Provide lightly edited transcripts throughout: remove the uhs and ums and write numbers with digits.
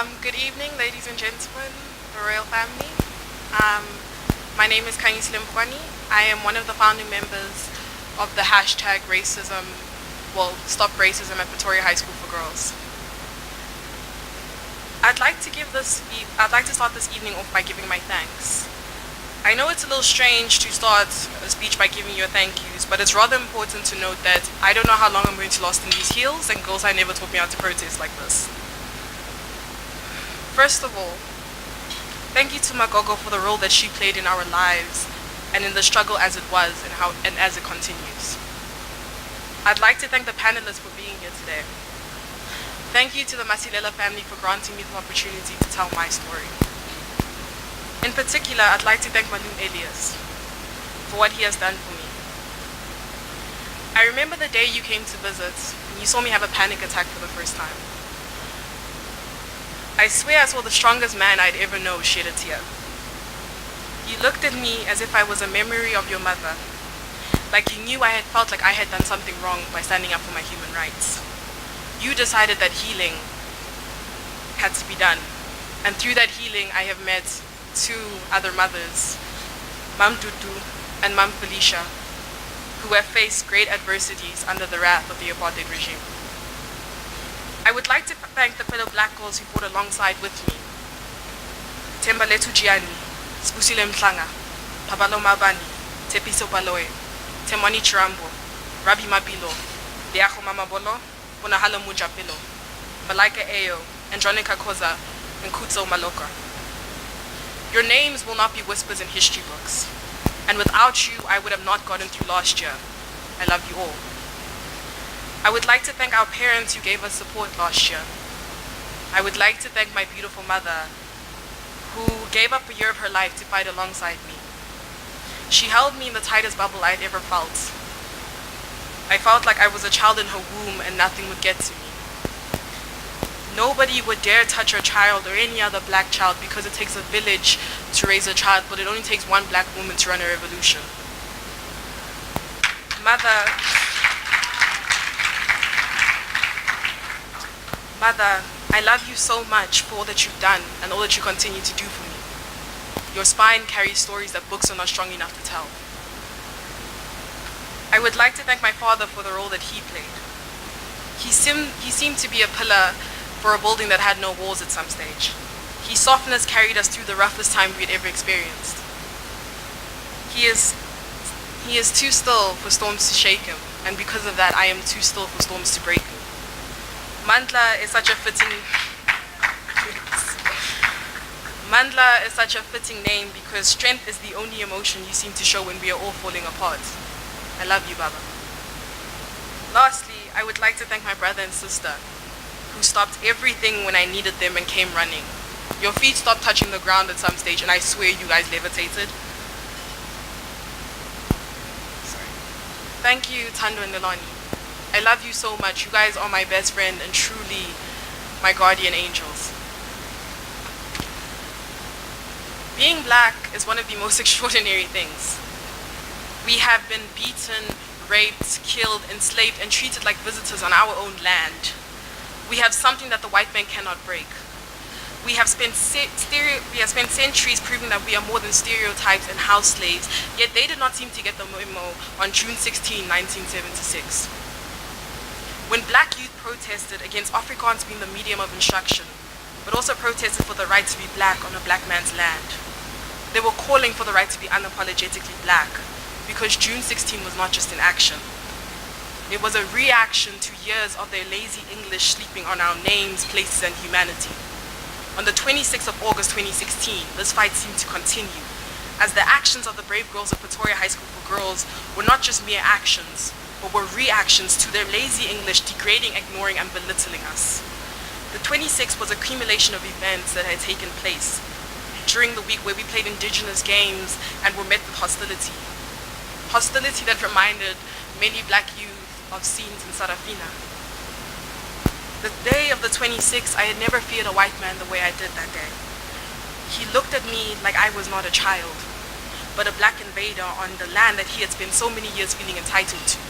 Good evening, ladies and gentlemen, the royal family. Um, my name is Khanyisile Mbukwane. I am one of the founding members of the hashtag racism, stop racism at Pretoria High School for Girls. I'd like to start this evening off by giving my thanks. I know it's a little strange to start a speech by giving your thank yous, but it's rather important to note that I don't know how long I'm going to last in these heels, and girls I never taught me how to protest like this. First of all, thank you to Magogo for the role that she played in our lives and in the struggle as it was and as it continues. I'd like to thank the panelists for being here today. Thank you to the Masilela family for granting me the opportunity to tell my story. In particular, I'd like to thank Malum Elias for what he has done for me. I remember the day you came to visit and you saw me have a panic attack for the first time. I swear I saw the strongest man I'd ever known shed a tear. You looked at me as if I was a memory of your mother, like you knew I had felt like I had done something wrong by standing up for my human rights. You decided that healing had to be done, and through that healing I have met two other mothers, Mam Dudu and Mam Felicia, who have faced great adversities under the wrath of the apartheid regime. I would like to thank the fellow black girls who fought alongside with me. Thembaletu Gianni, Spusile Mhlanga, Pabalo Mabani, Tepiso Baloe, Temwani Chirambo, Rabi Mabilo, Liacho Mamabolo, Bonahalo Mujapilo, Malaika Ayo, Andronica Koza, and Kutso Maloka. Your names will not be whispers in history books, and without you, I would have not gotten through last year. I love you all. I would like to thank our parents who gave us support last year. I would like to thank my beautiful mother, who gave up a year of her life to fight alongside me. She held me in the tightest bubble I'd ever felt. I felt like I was a child in her womb and nothing would get to me. Nobody would dare touch her child or any other black child because it takes a village to raise a child, but it only takes one black woman to run a revolution. Mother, I love you so much for all that you've done and all that you continue to do for me. Your spine carries stories that books are not strong enough to tell. I would like to thank my father for the role that he played. He seemed to be a pillar for a building that had no walls at some stage. His softness carried us through the roughest time we had ever experienced. He is too still for storms to shake him, and because of that, I am too still for storms to break me. Mandla is such a fitting name because strength is the only emotion you seem to show when we are all falling apart. I love you, Baba. Lastly, I would like to thank my brother and sister who stopped everything when I needed them and came running. Your feet stopped touching the ground at some stage and I swear you guys levitated. Sorry. Thank you, Tando and Nilani. I love you so much. You guys are my best friend and truly my guardian angels. Being black is one of the most extraordinary things. We have been beaten, raped, killed, enslaved, and treated like visitors on our own land. We have something that the white man cannot break. We have spent centuries proving that we are more than stereotypes and house slaves, yet they did not seem to get the memo on June 16, 1976. When black youth protested against Afrikaans being the medium of instruction, but also protested for the right to be black on a black man's land, they were calling for the right to be unapologetically black, because June 16 was not just an action. It was a reaction to years of their lazy English sleeping on our names, places, and humanity. On the 26th of August 2016, this fight seemed to continue, as the actions of the brave girls of Pretoria High School for Girls were not just mere actions, but were reactions to their lazy English degrading, ignoring, and belittling us. The 26th was a accumulation of events that had taken place during the week where we played indigenous games and were met with hostility. Hostility that reminded many black youth of scenes in Sarafina. The day of the 26th, I had never feared a white man the way I did that day. He looked at me like I was not a child, but a black invader on the land that he had spent so many years feeling entitled to.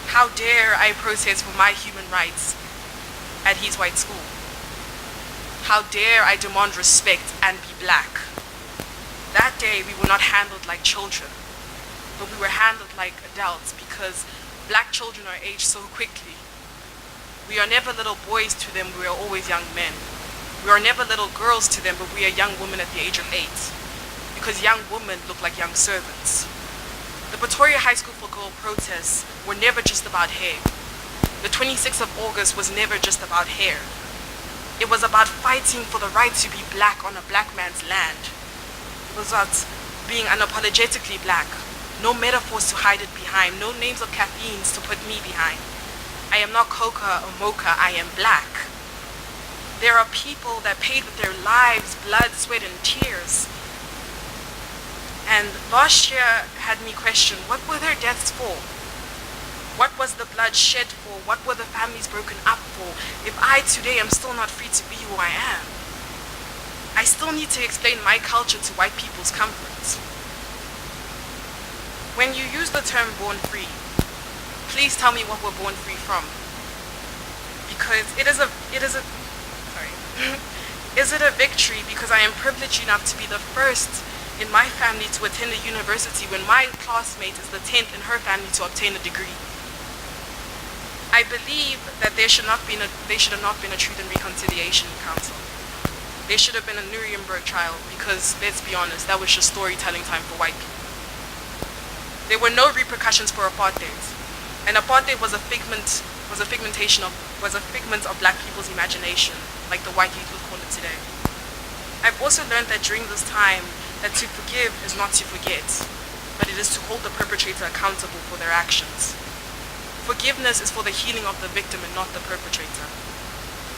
How dare I protest for my human rights at his white school? How dare I demand respect and be black? That day we were not handled like children, but we were handled like adults because black children are aged so quickly. We are never little boys to them, we are always young men. We are never little girls to them, but we are young women at the age of 8. Because young women look like young servants. The Pretoria High School for Girl protests were never just about hair. The 26th of August was never just about hair. It was about fighting for the right to be black on a black man's land. It was about being unapologetically black. No metaphors to hide it behind. No names of caffeines to put me behind. I am not coca or mocha, I am black. There are people that paid with their lives, blood, sweat, and tears. And last year had me question, what were their deaths for? What was the blood shed for? What were the families broken up for? If I today am still not free to be who I am, I still need to explain my culture to white people's comfort. When you use the term born free, please tell me what we're born free from. Because is it a victory because I am privileged enough to be the first in my family to attend a university when my classmate is the 10th in her family to obtain a degree? I believe that there should have not been a Truth and Reconciliation Council. There should have been a Nuremberg trial because, let's be honest, that was just storytelling time for white people. There were no repercussions for apartheid, and apartheid was a figment of black people's imagination, like the white youth would call it today. I've also learned that during this time, that to forgive is not to forget, but it is to hold the perpetrator accountable for their actions. Forgiveness is for the healing of the victim and not the perpetrator.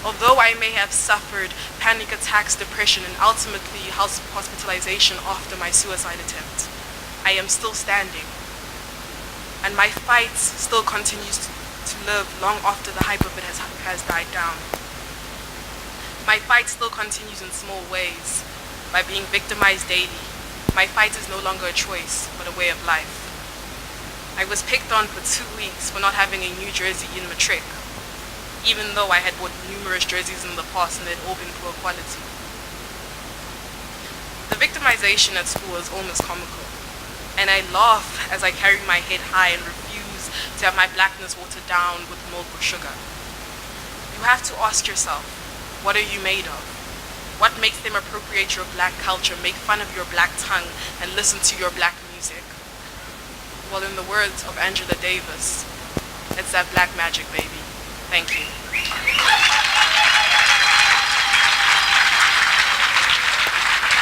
Although I may have suffered panic attacks, depression, and ultimately hospitalization after my suicide attempt, I am still standing. And my fight still continues to live long after the hype of it has died down. My fight still continues in small ways, by being victimized daily. My fight is no longer a choice, but a way of life. I was picked on for 2 weeks for not having a new jersey in matric, even though I had bought numerous jerseys in the past and they'd all been poor quality. The victimization at school is almost comical, and I laugh as I carry my head high and refuse to have my blackness watered down with milk or sugar. You have to ask yourself, what are you made of? What makes them appropriate your black culture, make fun of your black tongue, and listen to your black music? Well, in the words of Angela Davis, it's that black magic, baby. Thank you.